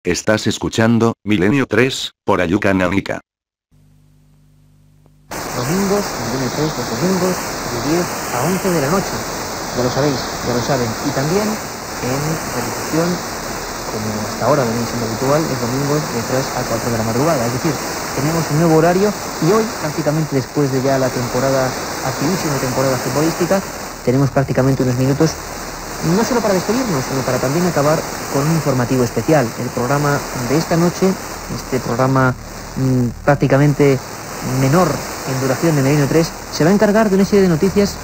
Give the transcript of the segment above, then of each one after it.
Estás escuchando Milenio 3, por Ayuca Nánica. Domingos, Milenio 3, los domingos, de 10 a 11 de la noche. Ya lo sabéis, ya lo saben. Y también en repetición, como hasta ahora venía siendo habitual, es domingos de 3 a 4 de la madrugada. Es decir, tenemos un nuevo horario y hoy, prácticamente después de ya la temporada, activísima temporada futbolística, tenemos prácticamente unos minutos, no solo para despedirnos, sino para también acabar con un informativo especial. El programa de esta noche, este programa prácticamente menor en duración de Milenio 3, se va a encargar de una serie de noticias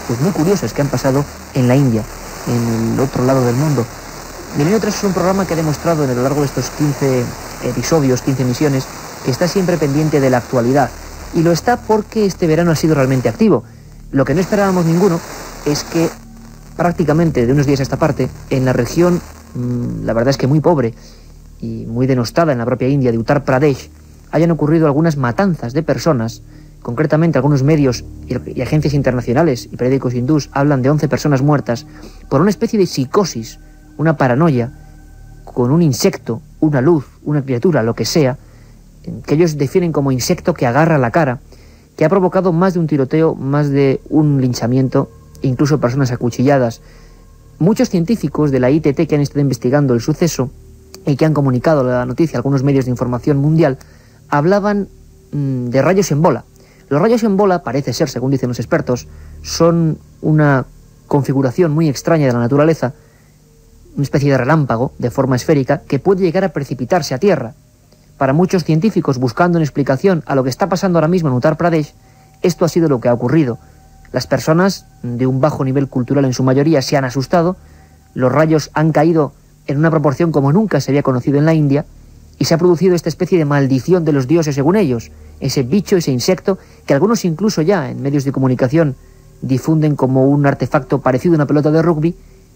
pues muy curiosas que han pasado en la India, en el otro lado del mundo. Milenio 3 es un programa que ha demostrado a lo largo de estos 15 episodios, 15 emisiones, que está siempre pendiente de la actualidad. Y lo está porque este verano ha sido realmente activo. Lo que no esperábamos ninguno es que prácticamente de unos días a esta parte, en la región, la verdad es que muy pobre y muy denostada en la propia India, de Uttar Pradesh, hayan ocurrido algunas matanzas de personas. Concretamente, algunos medios y agencias internacionales y periódicos hindús hablan de 11 personas muertas por una especie de psicosis, una paranoia, con un insecto, una luz, una criatura, lo que sea, que ellos definen como insecto que agarra la cara, que ha provocado más de un tiroteo, más de un linchamiento, incluso personas acuchilladas. Muchos científicos de la ITT que han estado investigando el suceso y que han comunicado la noticia a algunos medios de información mundial hablaban de rayos en bola. Los rayos en bola, parece ser, según dicen los expertos, son una configuración muy extraña de la naturaleza, una especie de relámpago de forma esférica que puede llegar a precipitarse a tierra. Para muchos científicos, buscando una explicación a lo que está pasando ahora mismo en Uttar Pradesh, esto ha sido lo que ha ocurrido. Las personas de un bajo nivel cultural en su mayoría se han asustado, los rayos han caído en una proporción como nunca se había conocido en la India, y se ha producido esta especie de maldición de los dioses según ellos, ese bicho, ese insecto, que algunos incluso ya en medios de comunicación difunden como un artefacto parecido a una pelota de rugby,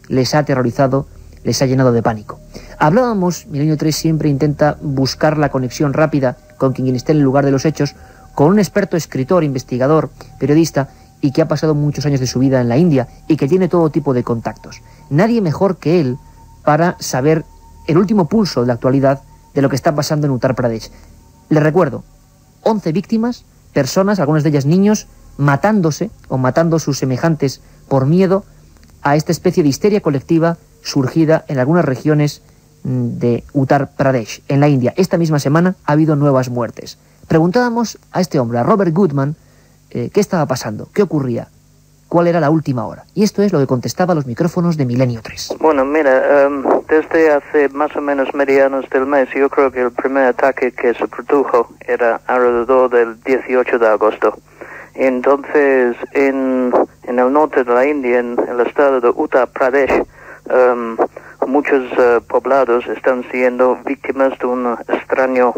les ha aterrorizado, les ha llenado de pánico. Hablábamos, Milenio 3 siempre intenta buscar la conexión rápida con quien esté en el lugar de los hechos, con un experto escritor, investigador, periodista, y que ha pasado muchos años de su vida en la India y que tiene todo tipo de contactos. Nadie mejor que él para saber el último pulso de la actualidad de lo que está pasando en Uttar Pradesh. Les recuerdo, 11 víctimas, personas, algunas de ellas niños, matándose o matando a sus semejantes por miedo a esta especie de histeria colectiva surgida en algunas regiones de Uttar Pradesh, en la India. Esta misma semana ha habido nuevas muertes. Preguntábamos a este hombre, a Robert Goodman, qué estaba pasando, qué ocurría, cuál era la última hora. Y esto es lo que contestaba a los micrófonos de Milenio 3. Bueno, mira, desde hace más o menos medianos del mes, yo creo que el primer ataque que se produjo era alrededor del 18 de agosto. Entonces, en el norte de la India, en el estado de Uttar Pradesh, muchos poblados están siendo víctimas de un extraño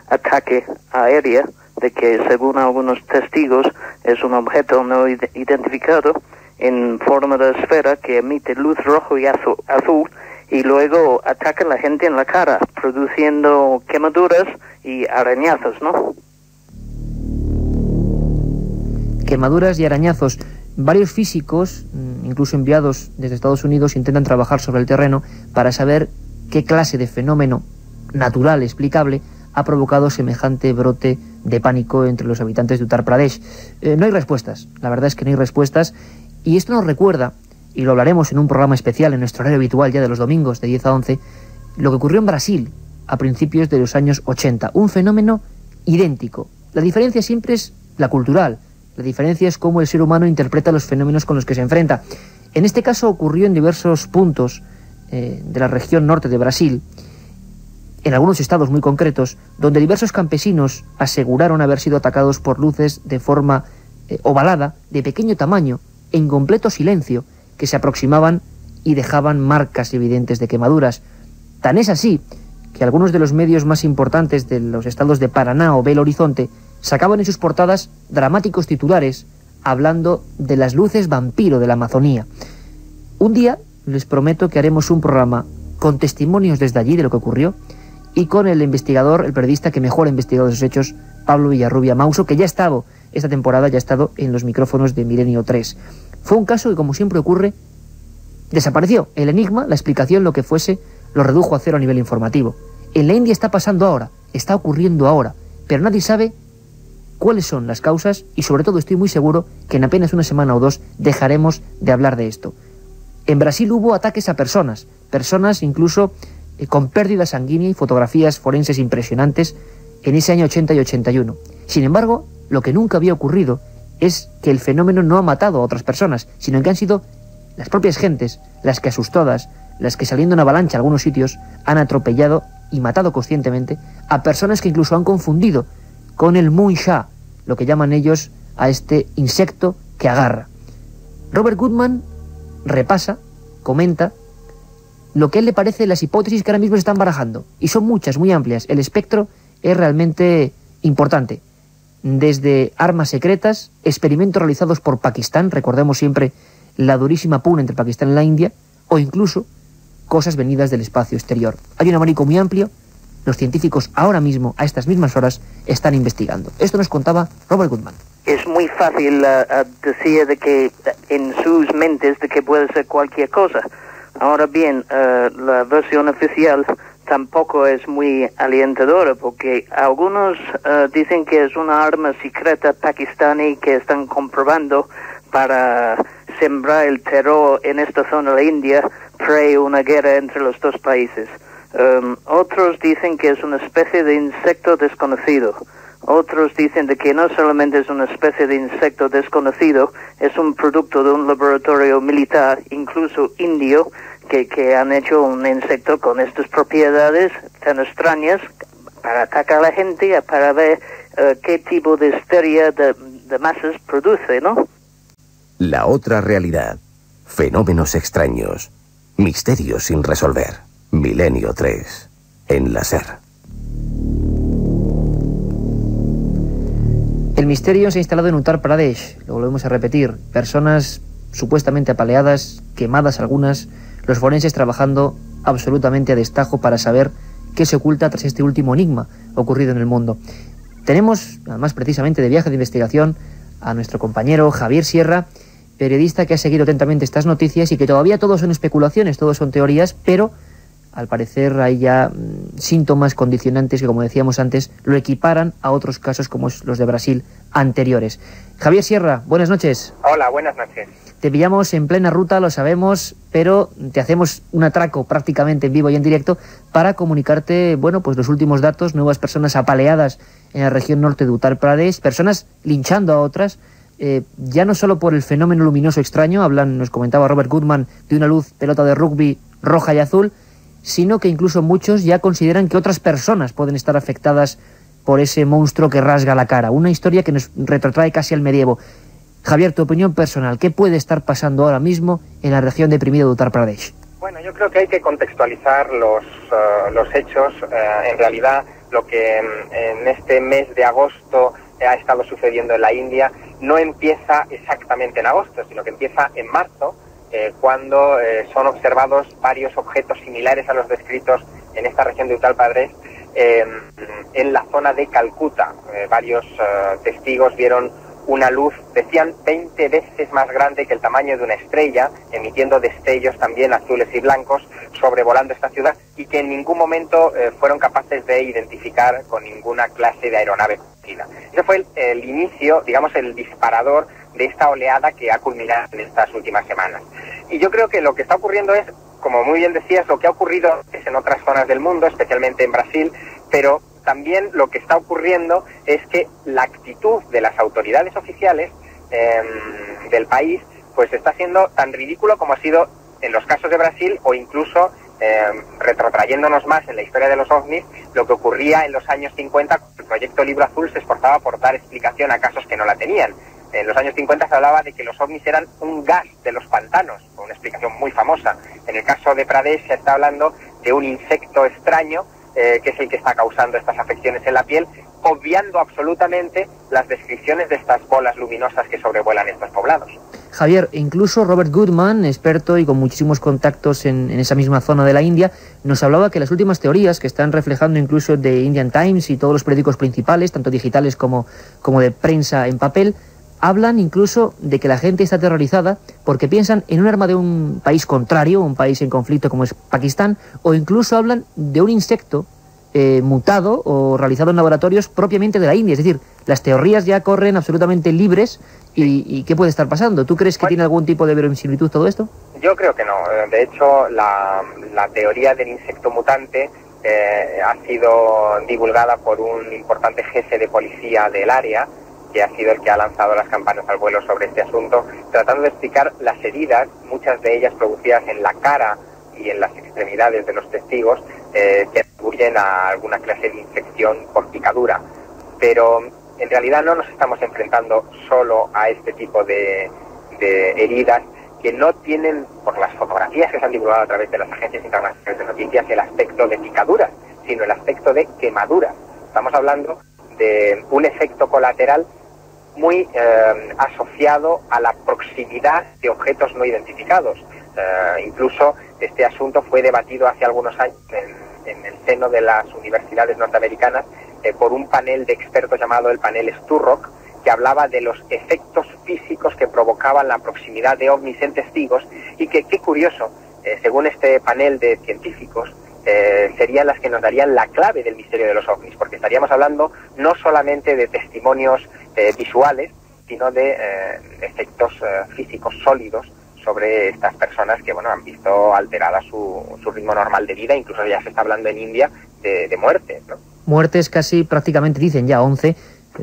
ataque aéreo, de que según algunos testigos es un objeto no identificado en forma de esfera que emite luz rojo y azul y luego ataca a la gente en la cara, produciendo quemaduras y arañazos, ¿no? Quemaduras y arañazos. Varios físicos, incluso enviados desde Estados Unidos, intentan trabajar sobre el terreno para saber qué clase de fenómeno natural, explicable, ha provocado semejante brote de pánico entre los habitantes de Uttar Pradesh. No hay respuestas, la verdad es que no hay respuestas, y esto nos recuerda, y lo hablaremos en un programa especial en nuestro horario habitual ya de los domingos de 10 a 11, lo que ocurrió en Brasil a principios de los años 80, un fenómeno idéntico. La diferencia siempre es la cultural, la diferencia es cómo el ser humano interpreta los fenómenos con los que se enfrenta. En este caso ocurrió en diversos puntos de la región norte de Brasil, en algunos estados muy concretos, donde diversos campesinos aseguraron haber sido atacados por luces de forma ovalada, de pequeño tamaño, en completo silencio, que se aproximaban y dejaban marcas evidentes de quemaduras. Tan es así que algunos de los medios más importantes de los estados de Paraná o Belo Horizonte sacaban en sus portadas dramáticos titulares hablando de las luces vampiro de la Amazonía. Un día les prometo que haremos un programa con testimonios desde allí de lo que ocurrió y con el investigador, el periodista que mejor ha investigado esos hechos, Pablo Villarrubia Mauso, que ya ha estado esta temporada, ya ha estado en los micrófonos de Milenio 3. Fue un caso que, como siempre ocurre, desapareció. El enigma, la explicación, lo que fuese, lo redujo a cero a nivel informativo. En la India está pasando ahora, está ocurriendo ahora, pero nadie sabe cuáles son las causas y sobre todo estoy muy seguro que en apenas una semana o dos dejaremos de hablar de esto. En Brasil hubo ataques a personas incluso con pérdida sanguínea y fotografías forenses impresionantes en ese año 80 y 81. Sin embargo, lo que nunca había ocurrido es que el fenómeno no ha matado a otras personas, sino que han sido las propias gentes las que asustadas, las que saliendo en avalancha a algunos sitios han atropellado y matado conscientemente a personas que incluso han confundido con el Muncha, lo que llaman ellos a este insecto que agarra. Robert Goodman repasa, comenta lo que a él le parece las hipótesis que ahora mismo se están barajando, y son muchas, muy amplias. El espectro es realmente importante. Desde armas secretas, experimentos realizados por Pakistán, recordemos siempre la durísima pugna entre Pakistán y la India, o incluso cosas venidas del espacio exterior. Hay un abanico muy amplio. Los científicos ahora mismo, a estas mismas horas, están investigando. Esto nos contaba Robert Goodman. Es muy fácil decir de que en sus mentes de que puede ser cualquier cosa. Ahora bien, la versión oficial tampoco es muy alentadora porque algunos dicen que es una arma secreta pakistaní que están comprobando para sembrar el terror en esta zona de la India pre una guerra entre los dos países. Otros dicen que es una especie de insecto desconocido. Otros dicen de que no solamente es una especie de insecto desconocido, es un producto de un laboratorio militar, incluso indio, que han hecho un insecto con estas propiedades tan extrañas para atacar a la gente, para ver qué tipo de histeria de masas produce, ¿no? La otra realidad. Fenómenos extraños. Misterios sin resolver. Milenio 3. En la SER. El misterio se ha instalado en Uttar Pradesh, lo volvemos a repetir. Personas supuestamente apaleadas, quemadas algunas, los forenses trabajando absolutamente a destajo para saber qué se oculta tras este último enigma ocurrido en el mundo. Tenemos, además precisamente de viaje de investigación, a nuestro compañero Javier Sierra, periodista que ha seguido atentamente estas noticias y que todavía todo son especulaciones, todo son teorías, pero al parecer hay ya síntomas condicionantes que, como decíamos antes, lo equiparan a otros casos como los de Brasil anteriores. Javier Sierra, buenas noches. Hola, buenas noches. Te pillamos en plena ruta, lo sabemos, pero te hacemos un atraco prácticamente en vivo y en directo para comunicarte, bueno, pues los últimos datos, nuevas personas apaleadas en la región norte de Uttar Pradesh, personas linchando a otras, ya no solo por el fenómeno luminoso extraño, nos comentaba Robert Goodman, de una luz pelota de rugby roja y azul, sino que incluso muchos ya consideran que otras personas pueden estar afectadas por ese monstruo que rasga la cara. Una historia que nos retrotrae casi al medievo. Javier, tu opinión personal, ¿qué puede estar pasando ahora mismo en la región deprimida de Uttar Pradesh? Bueno, yo creo que hay que contextualizar los hechos. En realidad, lo que en este mes de agosto ha estado sucediendo en la India no empieza exactamente en agosto, sino que empieza en marzo, cuando son observados varios objetos similares a los descritos en esta región de Uttar Pradesh, en la zona de Calcuta. Varios testigos vieron una luz, decían, 20 veces más grande que el tamaño de una estrella, emitiendo destellos también azules y blancos, sobrevolando esta ciudad, y que en ningún momento fueron capaces de identificar con ninguna clase de aeronave conocida. Ese fue el inicio, digamos, el disparador de esta oleada que ha culminado en estas últimas semanas. Y yo creo que lo que está ocurriendo es, como muy bien decías, lo que ha ocurrido es en otras zonas del mundo, especialmente en Brasil, pero también lo que está ocurriendo es que la actitud de las autoridades oficiales del país pues está siendo tan ridículo como ha sido en los casos de Brasil, o incluso retrotrayéndonos más en la historia de los ovnis, lo que ocurría en los años 50, cuando el proyecto Libro Azul se esforzaba por dar explicación a casos que no la tenían. En los años 50 se hablaba de que los ovnis eran un gas de los pantanos, una explicación muy famosa. En el caso de Pradesh se está hablando de un insecto extraño que es el que está causando estas afecciones en la piel, obviando absolutamente las descripciones de estas bolas luminosas que sobrevuelan estos poblados. Javier, incluso Robert Goodman, experto y con muchísimos contactos en esa misma zona de la India, nos hablaba que las últimas teorías que están reflejando incluso de Indian Times y todos los periódicos principales, tanto digitales como de prensa en papel, hablan incluso de que la gente está aterrorizada porque piensan en un arma de un país contrario, un país en conflicto como es Pakistán, o incluso hablan de un insecto mutado o realizado en laboratorios propiamente de la India. Es decir, las teorías ya corren absolutamente libres. ¿Y qué puede estar pasando? ¿Tú crees que tiene algún tipo de verosimilitud todo esto? Yo creo que no. De hecho, la teoría del insecto mutante ha sido divulgada por un importante jefe de policía del área, que ha sido el que ha lanzado las campanas al vuelo sobre este asunto, tratando de explicar las heridas, muchas de ellas producidas en la cara y en las extremidades de los testigos, que atribuyen a alguna clase de infección por picadura. Pero en realidad no nos estamos enfrentando solo a este tipo de heridas que no tienen, por las fotografías que se han divulgado a través de las agencias internacionales de noticias, el aspecto de picaduras, sino el aspecto de quemaduras. Estamos hablando de un efecto colateral muy asociado a la proximidad de objetos no identificados. Incluso este asunto fue debatido hace algunos años en el seno de las universidades norteamericanas por un panel de expertos llamado el panel Sturrock, que hablaba de los efectos físicos que provocaban la proximidad de ovnis en testigos y que, qué curioso, según este panel de científicos, serían las que nos darían la clave del misterio de los ovnis, porque estaríamos hablando no solamente de testimonios visuales, sino de efectos físicos sólidos sobre estas personas que, bueno, han visto alterada su ritmo normal de vida. Incluso ya se está hablando en India de muertes, ¿no? Muertes casi prácticamente, dicen ya 11,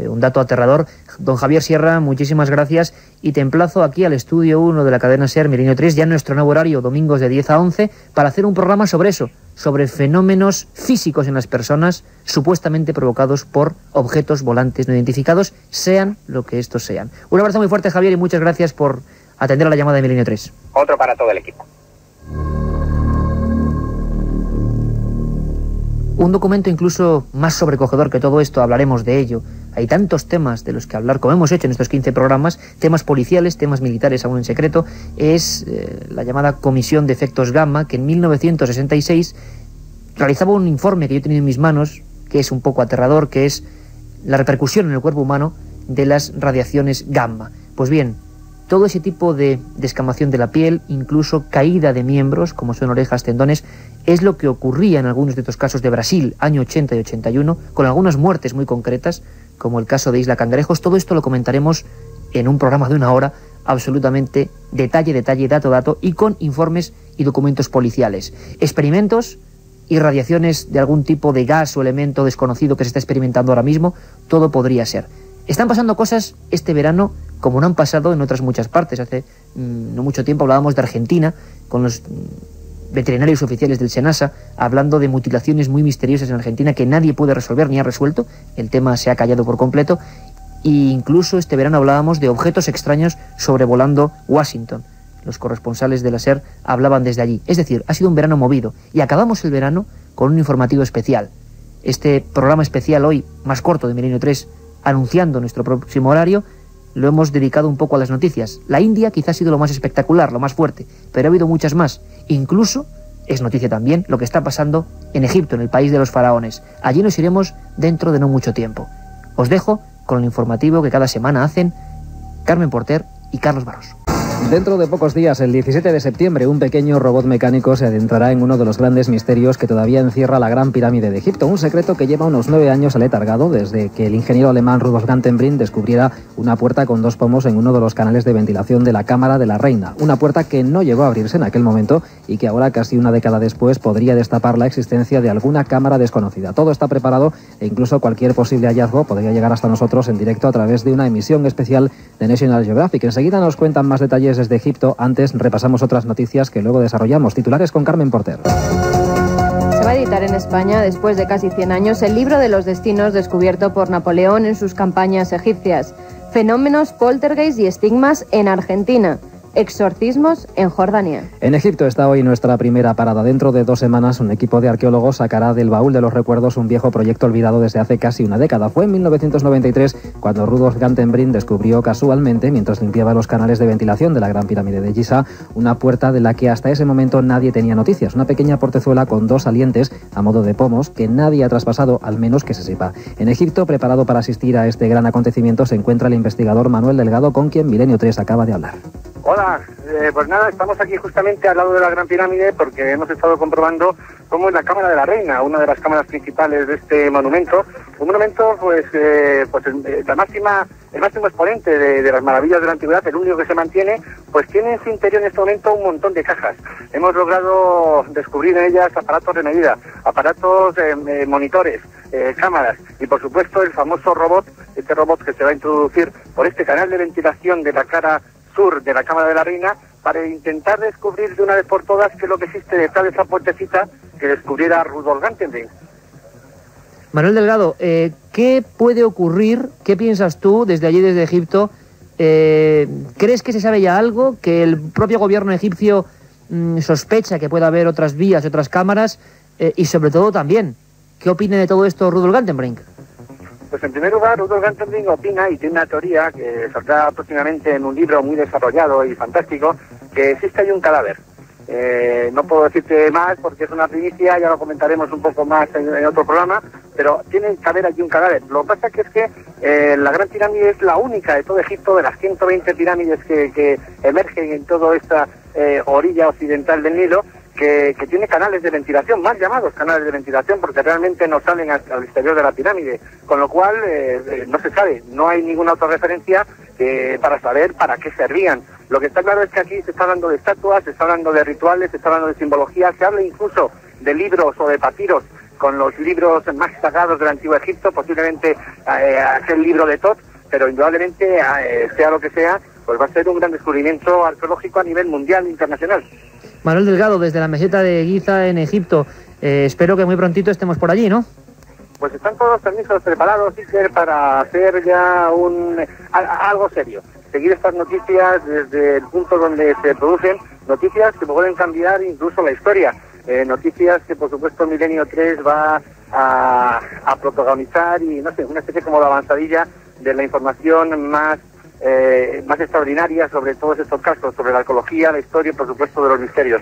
un dato aterrador. Don Javier Sierra, muchísimas gracias y te emplazo aquí al estudio 1 de la cadena SER Milenio 3, ya en nuestro nuevo horario, domingos de 10 a 11, para hacer un programa sobre eso, sobre fenómenos físicos en las personas supuestamente provocados por objetos volantes no identificados, sean lo que estos sean. Un abrazo muy fuerte, Javier, y muchas gracias por atender a la llamada de Milenio 3. Otro para todo el equipo. Un documento incluso más sobrecogedor que todo esto, hablaremos de ello. Hay tantos temas de los que hablar, como hemos hecho en estos 15 programas, temas policiales, temas militares aún en secreto, es la llamada Comisión de Efectos Gamma, que en 1966 realizaba un informe que yo he tenido en mis manos, que es un poco aterrador, que es la repercusión en el cuerpo humano de las radiaciones gamma. Pues bien, todo ese tipo de descamación de la piel, incluso caída de miembros, como son orejas, tendones, es lo que ocurría en algunos de estos casos de Brasil, año 80 y 81, con algunas muertes muy concretas, como el caso de Isla Cangrejos. Todo esto lo comentaremos en un programa de 1 hora, absolutamente detalle, dato, y con informes y documentos policiales. Experimentos y radiaciones de algún tipo de gas o elemento desconocido que se está experimentando ahora mismo, todo podría ser. Están pasando cosas este verano como no han pasado en otras muchas partes. Hace no mucho tiempo hablábamos de Argentina, con los veterinarios oficiales del SENASA, hablando de mutilaciones muy misteriosas en Argentina que nadie puede resolver ni ha resuelto. El tema se ha callado por completo. E incluso este verano hablábamos de objetos extraños sobrevolando Washington. Los corresponsales de la SER hablaban desde allí. Es decir, ha sido un verano movido. Y acabamos el verano con un informativo especial. Este programa especial hoy, más corto de Milenio 3, anunciando nuestro próximo horario, lo hemos dedicado un poco a las noticias. La India quizá ha sido lo más espectacular, lo más fuerte, pero ha habido muchas más. Incluso es noticia también lo que está pasando en Egipto, en el país de los faraones. Allí nos iremos dentro de no mucho tiempo. Os dejo con el informativo que cada semana hacen Carmen Porter y Carlos Barros. Dentro de pocos días, el 17 de septiembre, un pequeño robot mecánico se adentrará en uno de los grandes misterios que todavía encierra la Gran Pirámide de Egipto. Un secreto que lleva unos 9 años aletargado desde que el ingeniero alemán Rudolf Gantenbrink descubriera una puerta con 2 pomos en uno de los canales de ventilación de la Cámara de la Reina. Una puerta que no llegó a abrirse en aquel momento y que ahora, casi una década después, podría destapar la existencia de alguna cámara desconocida. Todo está preparado e incluso cualquier posible hallazgo podría llegar hasta nosotros en directo a través de una emisión especial de National Geographic. Enseguida nos cuentan más detalles desde Egipto. Antes repasamos otras noticias que luego desarrollamos. Titulares con Carmen Porter. Se va a editar en España, después de casi 100 años, el libro de los destinos descubierto por Napoleón en sus campañas egipcias. Fenómenos, poltergeist y estigmas en Argentina. Exorcismos en Jordania. En Egipto está hoy nuestra primera parada. Dentro de 2 semanas, un equipo de arqueólogos sacará del baúl de los recuerdos un viejo proyecto olvidado desde hace casi una década. Fue en 1993 cuando Rudolf Gantenbrink descubrió casualmente, mientras limpiaba los canales de ventilación de la Gran Pirámide de Giza, una puerta de la que hasta ese momento nadie tenía noticias. Una pequeña portezuela con 2 salientes a modo de pomos que nadie ha traspasado, al menos que se sepa. En Egipto, preparado para asistir a este gran acontecimiento, se encuentra el investigador Manuel Delgado, con quien Milenio 3 acaba de hablar. Hola, pues nada, estamos aquí justamente al lado de la Gran Pirámide porque hemos estado comprobando cómo es la Cámara de la Reina, una de las cámaras principales de este monumento. Un monumento, el máximo exponente de las maravillas de la antigüedad, el único que se mantiene, pues tiene en su interior en este momento un montón de cajas. Hemos logrado descubrir en ellas aparatos de medida, aparatos, monitores, cámaras y por supuesto el famoso robot, este robot que se va a introducir por este canal de ventilación de la cara sur de la Cámara de la Reina para intentar descubrir de una vez por todas qué es lo que existe detrás de esa puertecita que descubriera Rudolf Gantenbrink. Manuel Delgado, ¿qué puede ocurrir? ¿Qué piensas tú desde allí, desde Egipto? ¿Crees que se sabe ya algo? ¿Que el propio gobierno egipcio sospecha que pueda haber otras vías, otras cámaras? Y sobre todo también, ¿qué opina de todo esto Rudolf Gantenbrink? Pues en primer lugar, Rudolf Gantenbrink opina y tiene una teoría que saldrá próximamente en un libro muy desarrollado y fantástico, que existe ahí un cadáver. No puedo decirte más porque es una primicia, ya lo comentaremos un poco más en otro programa, pero tiene que haber allí un cadáver. Lo que pasa es que la Gran Pirámide es la única de todo Egipto, de las 120 pirámides que emergen en toda esta orilla occidental del Nilo, que tiene canales de ventilación, más llamados canales de ventilación, porque realmente no salen al exterior de la pirámide, con lo cual no se sabe, no hay ninguna otra referencia para saber para qué servían. Lo que está claro es que aquí se está hablando de estatuas, se está hablando de rituales, se está hablando de simbología, se habla incluso de libros o de papiros con los libros más sagrados del Antiguo Egipto, posiblemente aquel libro de Tot, pero indudablemente, sea lo que sea, pues va a ser un gran descubrimiento arqueológico a nivel mundial e internacional. Manuel Delgado, desde la meseta de Giza en Egipto, espero que muy prontito estemos por allí, ¿no? Pues están todos permisos preparados, Iker, para hacer ya algo serio. Seguir estas noticias desde el punto donde se producen, noticias que pueden cambiar incluso la historia. Noticias que, por supuesto, Milenio 3 va a protagonizar y, no sé, una especie como de avanzadilla de la información más extraordinaria sobre todos estos casos, sobre la arqueología, la historia y, por supuesto, de los misterios.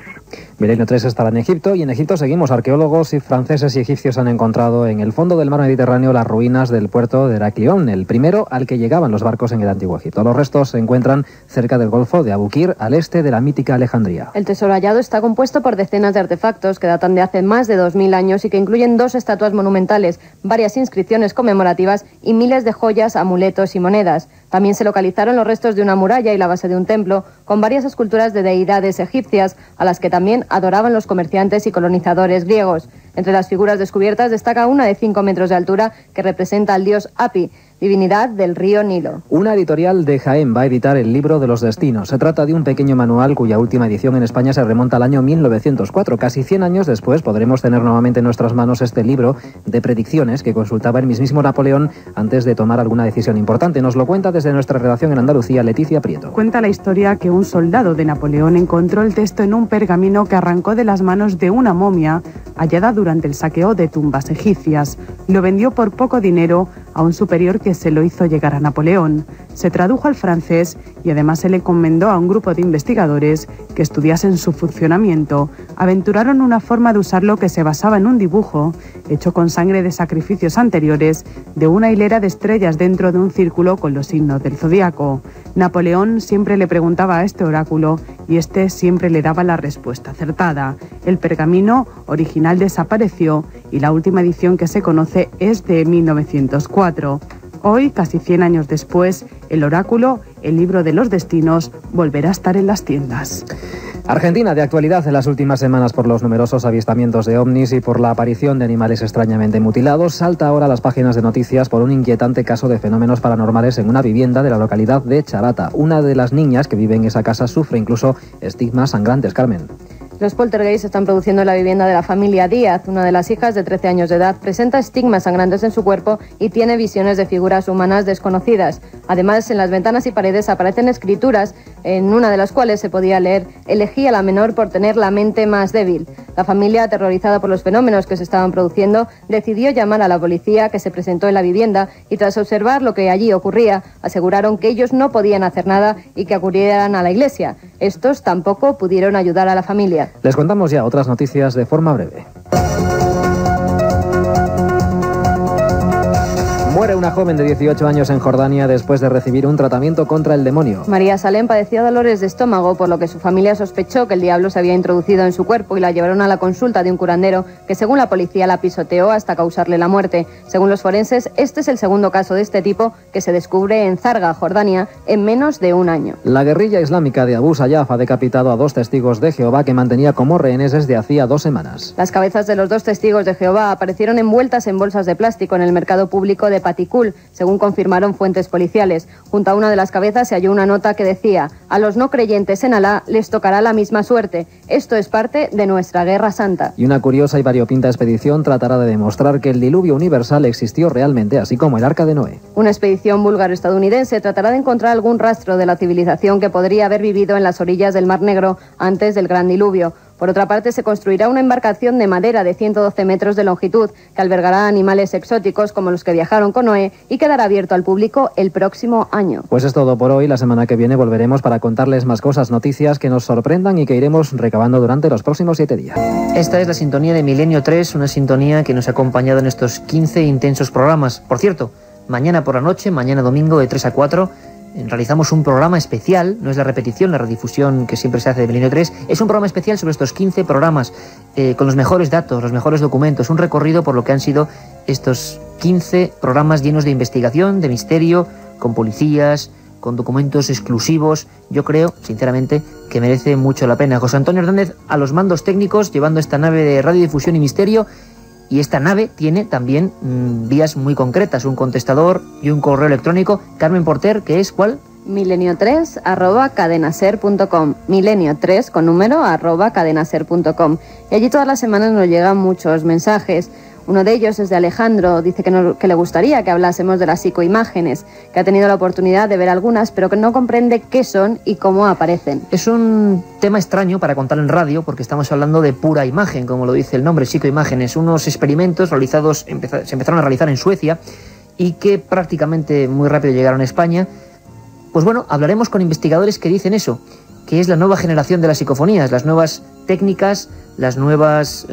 Milenio 3 estará en Egipto y en Egipto seguimos. Arqueólogos y franceses y egipcios han encontrado en el fondo del mar Mediterráneo las ruinas del puerto de Heraclión, el primero al que llegaban los barcos en el Antiguo Egipto. Los restos se encuentran cerca del Golfo de Abukir, al este de la mítica Alejandría. El tesoro hallado está compuesto por decenas de artefactos que datan de hace más de 2000 años y que incluyen 2 estatuas monumentales, varias inscripciones conmemorativas y miles de joyas, amuletos y monedas. También se localizaron los restos de una muralla y la base de un templo, con varias esculturas de deidades egipcias, a las que también adoraban los comerciantes y colonizadores griegos. Entre las figuras descubiertas destaca una de 5 metros de altura que representa al dios Api, divinidad del río Nilo. Una editorial de Jaén va a editar el libro de los destinos. Se trata de un pequeño manual cuya última edición en España se remonta al año 1904. Casi 100 años después podremos tener nuevamente en nuestras manos este libro de predicciones que consultaba el mismísimo Napoleón antes de tomar alguna decisión importante. Nos lo cuenta desde nuestra redacción en Andalucía, Leticia Prieto. Cuenta la historia que un soldado de Napoleón encontró el texto en un pergamino que arrancó de las manos de una momia hallada durante el saqueo de tumbas egipcias. Lo vendió por poco dinero a un superior que se lo hizo llegar a Napoleón. Se tradujo al francés y además se le encomendó a un grupo de investigadores que estudiasen su funcionamiento. Aventuraron una forma de usarlo que se basaba en un dibujo hecho con sangre de sacrificios anteriores de una hilera de estrellas dentro de un círculo con los signos del zodiaco. Napoleón siempre le preguntaba a este oráculo y este siempre le daba la respuesta acertada. El pergamino original desapareció y la última edición que se conoce es de 1904. Hoy, casi 100 años después, el oráculo, el libro de los destinos, volverá a estar en las tiendas. Argentina, de actualidad en las últimas semanas por los numerosos avistamientos de ovnis y por la aparición de animales extrañamente mutilados, salta ahora a las páginas de noticias por un inquietante caso de fenómenos paranormales en una vivienda de la localidad de Charata. Una de las niñas que vive en esa casa sufre incluso estigmas sangrantes. Carmen. Los poltergeists se están produciendo en la vivienda de la familia Díaz. Una de las hijas, de 13 años de edad, presenta estigmas sangrantes en su cuerpo y tiene visiones de figuras humanas desconocidas. Además, en las ventanas y paredes aparecen escrituras, en una de las cuales se podía leer: elegí a la menor por tener la mente más débil. La familia, aterrorizada por los fenómenos que se estaban produciendo, decidió llamar a la policía, que se presentó en la vivienda, y tras observar lo que allí ocurría, aseguraron que ellos no podían hacer nada y que acudieran a la iglesia. Estos tampoco pudieron ayudar a la familia. Les contamos ya otras noticias de forma breve. Muere una joven de 18 años en Jordania después de recibir un tratamiento contra el demonio. María Salem padecía dolores de estómago, por lo que su familia sospechó que el diablo se había introducido en su cuerpo y la llevaron a la consulta de un curandero que, según la policía, la pisoteó hasta causarle la muerte. Según los forenses, este es el segundo caso de este tipo que se descubre en Zarga, Jordania, en menos de un año. La guerrilla islámica de Abu Sayyaf ha decapitado a 2 testigos de Jehová que mantenía como rehenes desde hacía 2 semanas. Las cabezas de los 2 testigos de Jehová aparecieron envueltas en bolsas de plástico en el mercado público de Patikul, según confirmaron fuentes policiales. Junto a una de las cabezas se halló una nota que decía: a los no creyentes en Alá les tocará la misma suerte. Esto es parte de nuestra guerra santa. Y una curiosa y variopinta expedición tratará de demostrar que el diluvio universal existió realmente, así como el Arca de Noé. Una expedición búlgaro-estadounidense tratará de encontrar algún rastro de la civilización que podría haber vivido en las orillas del Mar Negro antes del gran diluvio. Por otra parte, se construirá una embarcación de madera de 112 metros de longitud que albergará animales exóticos como los que viajaron con Noé y quedará abierto al público el próximo año. Pues es todo por hoy. La semana que viene volveremos para contarles más cosas, noticias que nos sorprendan y que iremos recabando durante los próximos 7 días. Esta es la sintonía de Milenio 3, una sintonía que nos ha acompañado en estos 15 intensos programas. Por cierto, mañana por la noche, mañana domingo de 3 a 4... realizamos un programa especial, no es la repetición, la redifusión que siempre se hace de Milenio 3, es un programa especial sobre estos 15 programas, con los mejores datos, los mejores documentos, un recorrido por lo que han sido estos 15 programas llenos de investigación, de misterio, con policías, con documentos exclusivos. Yo creo, sinceramente, que merece mucho la pena. José Antonio Hernández a los mandos técnicos, llevando esta nave de radiodifusión y misterio. Y esta nave tiene también vías muy concretas, un contestador y un correo electrónico. Carmen Porter, ¿qué es cuál? milenio3@cadenaser.com, milenio3 con número @cadenaser.com. Y allí todas las semanas nos llegan muchos mensajes. Uno de ellos es de Alejandro, dice que le gustaría que hablásemos de las psicoimágenes, que ha tenido la oportunidad de ver algunas, pero que no comprende qué son y cómo aparecen. Es un tema extraño para contar en radio, porque estamos hablando de pura imagen, como lo dice el nombre, psicoimágenes, unos experimentos realizados, se empezaron a realizar en Suecia y que prácticamente muy rápido llegaron a España. Pues bueno, hablaremos con investigadores que dicen eso, que es la nueva generación de las psicofonías, las nuevas técnicas, las nuevas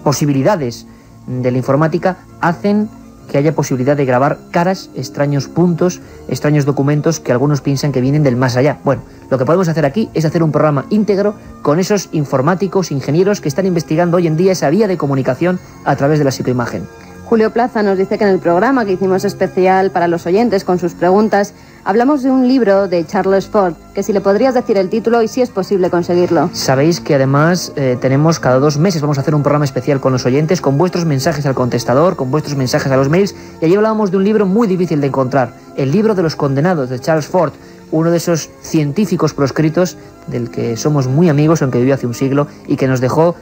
posibilidades de la informática hacen que haya posibilidad de grabar caras, extraños puntos, extraños documentos que algunos piensan que vienen del más allá. Bueno, lo que podemos hacer aquí es hacer un programa íntegro con esos informáticos, ingenieros que están investigando hoy en día esa vía de comunicación a través de la psicoimagen. Julio Plaza nos dice que en el programa que hicimos especial para los oyentes con sus preguntas, hablamos de un libro de Charles Fort, que si le podrías decir el título y si es posible conseguirlo. Sabéis que además tenemos cada 2 meses, vamos a hacer un programa especial con los oyentes, con vuestros mensajes al contestador, con vuestros mensajes a los mails, y allí hablábamos de un libro muy difícil de encontrar, el libro de los condenados, de Charles Fort, uno de esos científicos proscritos del que somos muy amigos, aunque vivió hace un siglo, y que nos dejó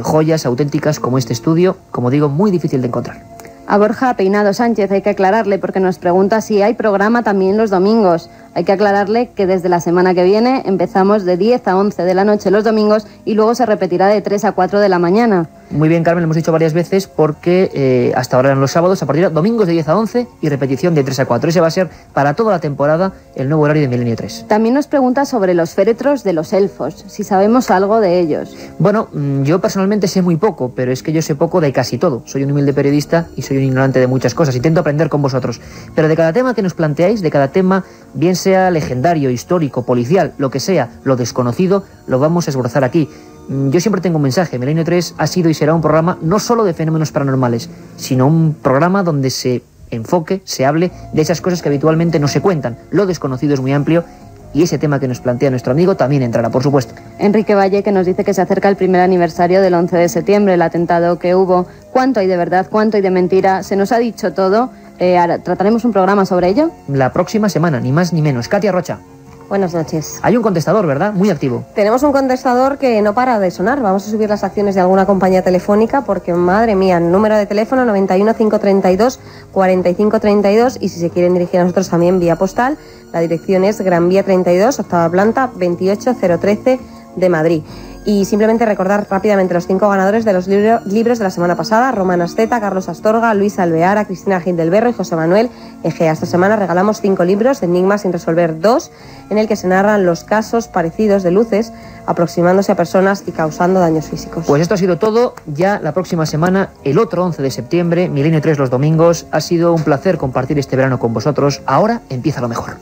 joyas auténticas como este estudio, como digo, muy difícil de encontrar. A Borja Peinado Sánchez hay que aclararle, porque nos pregunta si hay programa también los domingos. Hay que aclararle que desde la semana que viene empezamos de 10 a 11 de la noche los domingos y luego se repetirá de 3 a 4 de la mañana. Muy bien, Carmen, lo hemos dicho varias veces porque hasta ahora eran los sábados, a partir de domingos de 10 a 11 y repetición de 3 a 4. Ese va a ser para toda la temporada el nuevo horario de Milenio 3. También nos pregunta sobre los féretros de los elfos, si sabemos algo de ellos. Bueno, yo personalmente sé muy poco, pero es que yo sé poco de casi todo. Soy un humilde periodista y soy un ignorante de muchas cosas. Intento aprender con vosotros. Pero de cada tema que nos planteáis, de cada tema, bien sea legendario, histórico, policial, lo que sea, lo desconocido, lo vamos a esbozar aquí. Yo siempre tengo un mensaje. Milenio 3 ha sido y será un programa no solo de fenómenos paranormales, sino un programa donde se enfoque, se hable de esas cosas que habitualmente no se cuentan. Lo desconocido es muy amplio y ese tema que nos plantea nuestro amigo también entrará, por supuesto. Enrique Valle, que nos dice que se acerca el primer aniversario del 11 de septiembre, el atentado que hubo. ¿Cuánto hay de verdad, cuánto hay de mentira? Se nos ha dicho todo. ¿Trataremos un programa sobre ello? La próxima semana, ni más ni menos. Katia Rocha. Buenas noches. Hay un contestador, ¿verdad? Muy activo. Tenemos un contestador que no para de sonar. Vamos a subir las acciones de alguna compañía telefónica porque, madre mía, número de teléfono 91 532 4532 y si se quieren dirigir a nosotros también vía postal, la dirección es Gran Vía 32, octava planta, 28013 de Madrid. Y simplemente recordar rápidamente los 5 ganadores de los libros de la semana pasada: Román Asceta, Carlos Astorga, Luis Alveara, Cristina Gil del Berro y José Manuel Egea. Esta semana regalamos 5 libros, Enigmas sin resolver 2, en el que se narran los casos parecidos de luces aproximándose a personas y causando daños físicos. Pues esto ha sido todo. Ya la próxima semana, el otro 11 de septiembre, Milenio 3 los domingos. Ha sido un placer compartir este verano con vosotros. Ahora empieza lo mejor.